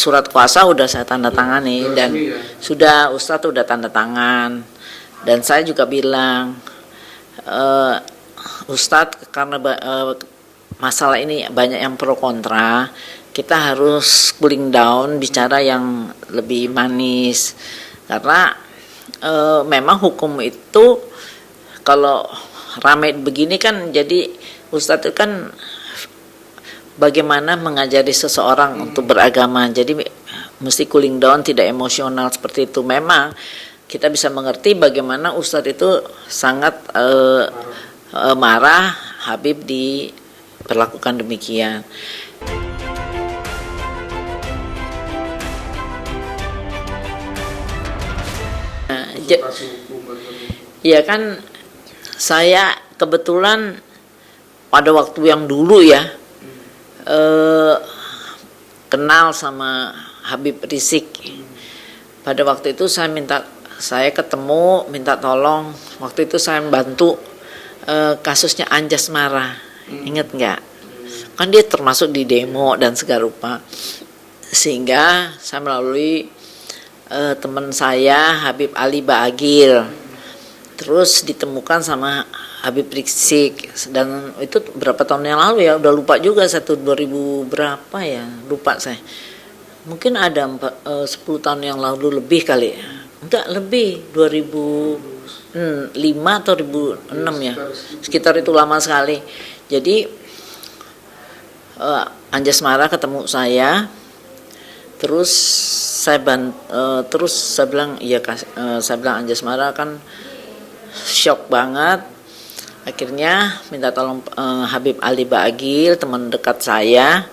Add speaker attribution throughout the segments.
Speaker 1: surat kuasa udah saya tanda tangani dan sudah Ustadz udah tanda tangan, dan saya juga bilang Ustadz karena masalah ini banyak yang pro kontra, kita harus cooling down, bicara yang lebih manis, karena memang hukum itu kalau ramai begini kan, jadi Ustadz itu kan bagaimana mengajari seseorang untuk beragama, jadi mesti cooling down, tidak emosional seperti itu. Memang kita bisa mengerti bagaimana Ustadz itu sangat marah Habib diperlakukan demikian. Ya kan, saya kebetulan pada waktu yang dulu ya kenal sama Habib Rizik. Pada waktu itu saya ketemu, minta tolong. Waktu itu saya bantu kasusnya Anjas Mara, ingat nggak? Kan dia termasuk di demo dan segala rupa, sehingga saya melalui teman saya Habib Ali Baagil, terus ditemukan sama Habib Rizik, dan itu berapa tahun yang lalu ya, udah lupa juga, 2000 berapa ya, lupa saya. Mungkin ada 10 tahun yang lalu lebih kali, enggak lebih, 2005 atau 2006 ya, sekitar itu, lama sekali. Jadi Anjas Mara ketemu saya, terus saya bilang iya, saya bilang Anjas Mara kan shock banget. Akhirnya minta tolong Habib Ali Baagil, teman dekat saya,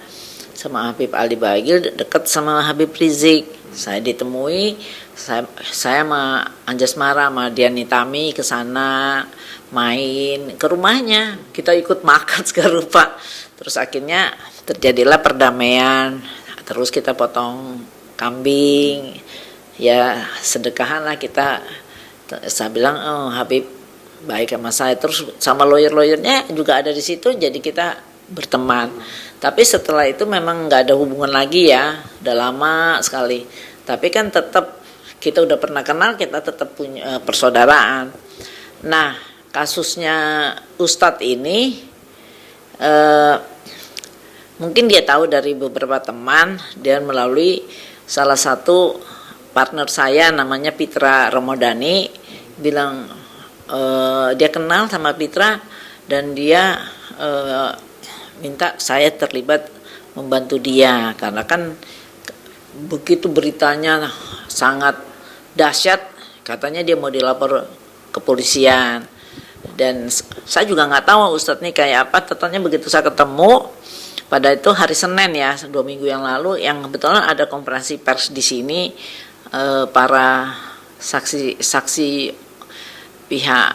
Speaker 1: sama Habib Ali Baagil dekat sama Habib Rizik. Saya ditemui, saya sama Anjas Mara sama Dian Nitami ke sana, main ke rumahnya, kita ikut makan segala rupa. Terus akhirnya terjadilah perdamaian, terus kita potong kambing, ya sedekahan lah kita. Saya bilang, oh Habib baik sama saya, terus sama lawyer-lawyernya juga ada di situ, jadi kita berteman. Tapi setelah itu memang nggak ada hubungan lagi ya, udah lama sekali. Tapi kan tetap kita udah pernah kenal, kita tetap punya persaudaraan. Nah, kasusnya Ustadz ini mungkin dia tahu dari beberapa teman, dan melalui salah satu partner saya namanya Pitra Ramadhani, bilang dia kenal sama Pitra dan dia minta saya terlibat membantu dia, karena kan begitu beritanya sangat dahsyat, katanya dia mau dilapor ke polisian. Dan saya juga nggak tahu Ustadz ini kayak apa. Tetapnya begitu saya ketemu pada itu hari Senin ya, 2 minggu yang lalu, yang kebetulan ada konferensi pers di sini, para saksi pihak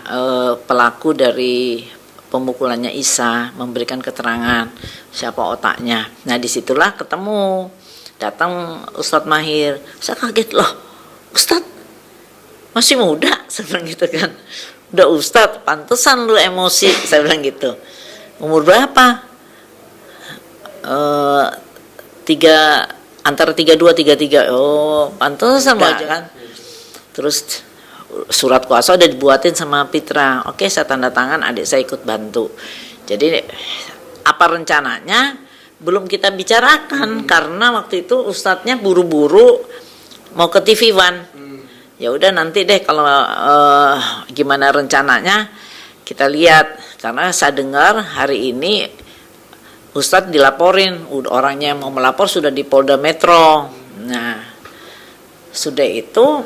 Speaker 1: pelaku dari pemukulannya Isa memberikan keterangan siapa otaknya. Nah disitulah ketemu, datang Ustadz Mahir. Saya kaget, loh Ustadz masih muda, saya bilang gitu kan. Udah Ustadz, pantesan lu emosi, saya bilang gitu. Umur berapa? Antara 32 33. Oh pantesan aja kan. Terus surat kuasa udah dibuatin sama Pitra. Oke, saya tanda tangan, adik saya ikut bantu. Jadi apa rencananya belum kita bicarakan, karena waktu itu Ustadznya buru-buru mau ke TV One. Ya udah nanti deh kalau gimana rencananya kita lihat, karena saya dengar hari ini Ustadz dilaporin, orangnya yang mau melapor sudah di Polda Metro. Nah sudah itu,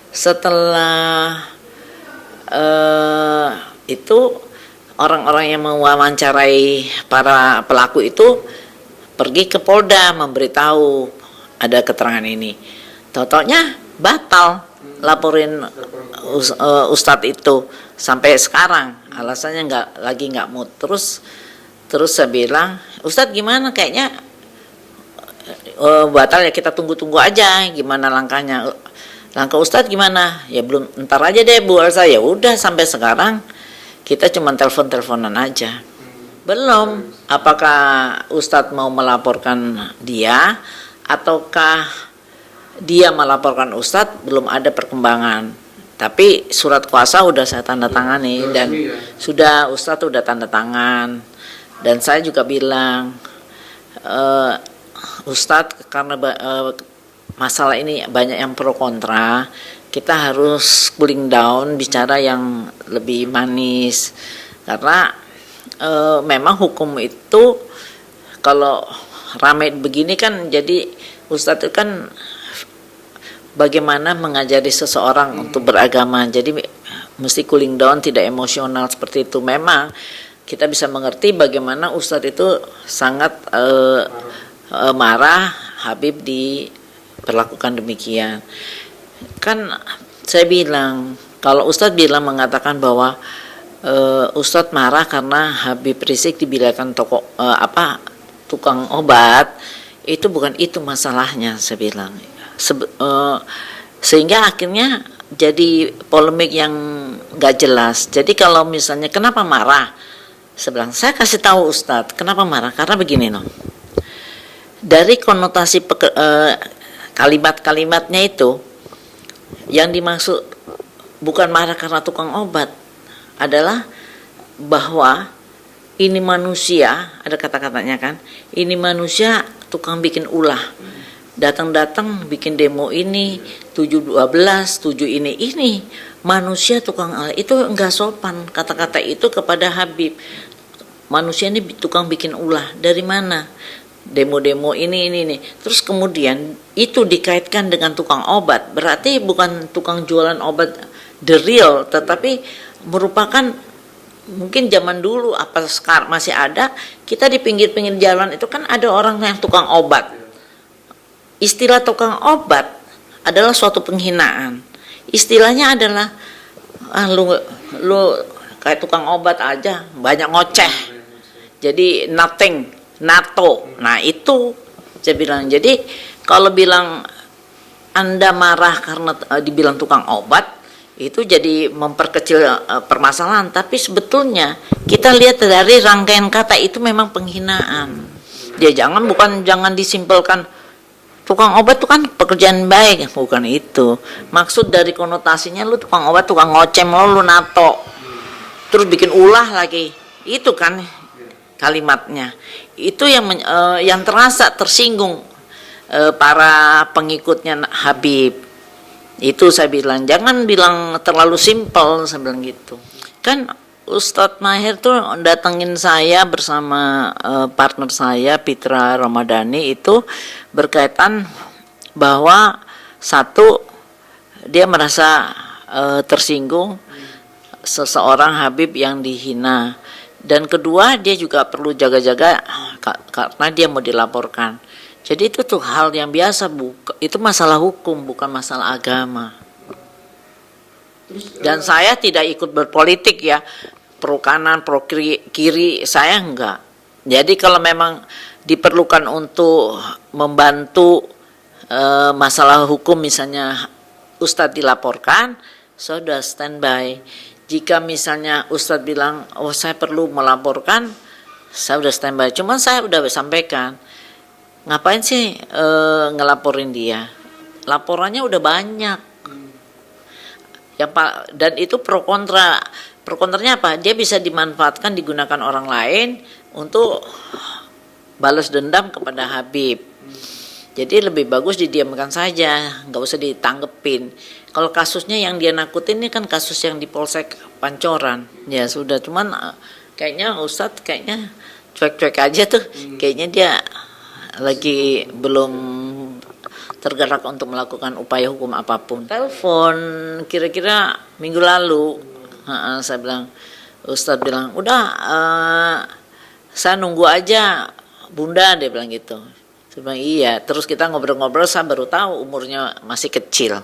Speaker 1: setelah itu orang-orang yang mewawancarai para pelaku itu pergi ke Polda memberitahu ada keterangan ini. Totalnya batal laporin Ustadz itu sampai sekarang, alasannya nggak mood. Terus saya bilang, Ustadz gimana, kayaknya batal ya, kita tunggu aja gimana langkahnya. Langkah Ustadz gimana? Ya belum, ntar aja deh Bu Elsa. Ya udah, sampai sekarang kita cuma telepon-teleponan aja. Belum, apakah Ustadz mau melaporkan dia ataukah dia melaporkan Ustadz, belum ada perkembangan. Tapi surat kuasa udah saya tanda tangani dan sudah Ustadz udah tanda tangan. Dan saya juga bilang, Ustadz karena masalah ini banyak yang pro kontra, kita harus cooling down, bicara yang lebih manis. Karena memang hukum itu kalau ramai begini kan, jadi Ustadz itu kan bagaimana mengajari seseorang untuk beragama, jadi mesti cooling down, tidak emosional seperti itu. Memang kita bisa mengerti bagaimana Ustadz itu sangat marah Habib diperlakukan demikian. Kan saya bilang, kalau Ustadz mengatakan bahwa Ustadz marah karena Habib Rizik dibilangkan tukang obat, itu bukan itu masalahnya, saya bilang. Sehingga akhirnya jadi polemik yang gak jelas. Jadi kalau misalnya kenapa marah, saya kasih tahu Ustadz kenapa marah, karena begini loh, dari konotasi kalimat-kalimatnya itu yang dimaksud bukan marah karena tukang obat, adalah bahwa ini manusia, ada kata-katanya kan, ini manusia tukang bikin ulah, datang-datang bikin demo ini 7/12, 7 ini manusia tukang ulah. Itu enggak sopan kata-kata itu kepada Habib. Manusia ini tukang bikin ulah, dari mana? Demo-demo ini. Terus kemudian itu dikaitkan dengan tukang obat, berarti bukan tukang jualan obat the real, tetapi merupakan mungkin zaman dulu apa sekarang masih ada, kita di pinggir-pinggir jalan itu kan ada orang yang tukang obat. Istilah tukang obat adalah suatu penghinaan. Istilahnya adalah lu kayak tukang obat aja, banyak ngoceh. Jadi nothing, nato. Nah itu saya bilang. Jadi kalau bilang Anda marah karena dibilang tukang obat, itu jadi memperkecil permasalahan. Tapi sebetulnya kita lihat dari rangkaian kata itu memang penghinaan. Ya jangan disimpelkan tukang obat itu kan pekerjaan baik, bukan itu. Maksud dari konotasinya lu tukang obat, tukang ngocem, lu nato, terus bikin ulah lagi. Itu kan kalimatnya. Itu yang terasa tersinggung para pengikutnya Habib. Itu saya bilang, jangan bilang terlalu simpel, saya bilang gitu. Kan Ustadz Maher tuh datengin saya bersama partner saya Pitra Ramadhani, itu berkaitan bahwa satu, dia merasa tersinggung seseorang Habib yang dihina, dan kedua dia juga perlu jaga-jaga karena dia mau dilaporkan. Jadi itu tuh hal yang biasa, itu masalah hukum, bukan masalah agama. Dan saya tidak ikut berpolitik ya, pro kanan, pro kiri, saya enggak. Jadi kalau memang diperlukan untuk membantu masalah hukum, misalnya Ustadz dilaporkan, saya sudah standby. Jika misalnya Ustadz bilang, oh saya perlu melaporkan, saya sudah standby. Cuman saya sudah sampaikan, ngapain sih ngelaporin dia? Laporannya udah banyak. Dan itu pro kontra. Pro kontranya apa? Dia bisa dimanfaatkan, digunakan orang lain untuk balas dendam kepada Habib. Jadi lebih bagus didiamkan saja, nggak usah ditanggepin. Kalau kasusnya yang dia nakutin ini kan kasus yang di Polsek Pancoran. Ya sudah, cuman kayaknya Ustadz kayaknya cuek-cuek aja tuh. Kayaknya dia lagi belum tergerak untuk melakukan upaya hukum apapun. Telepon kira-kira minggu lalu, saya bilang, Ustadz bilang, udah saya nunggu aja Bunda, dia bilang gitu. Saya bilang iya. Terus kita ngobrol-ngobrol, saya baru tahu umurnya masih kecil.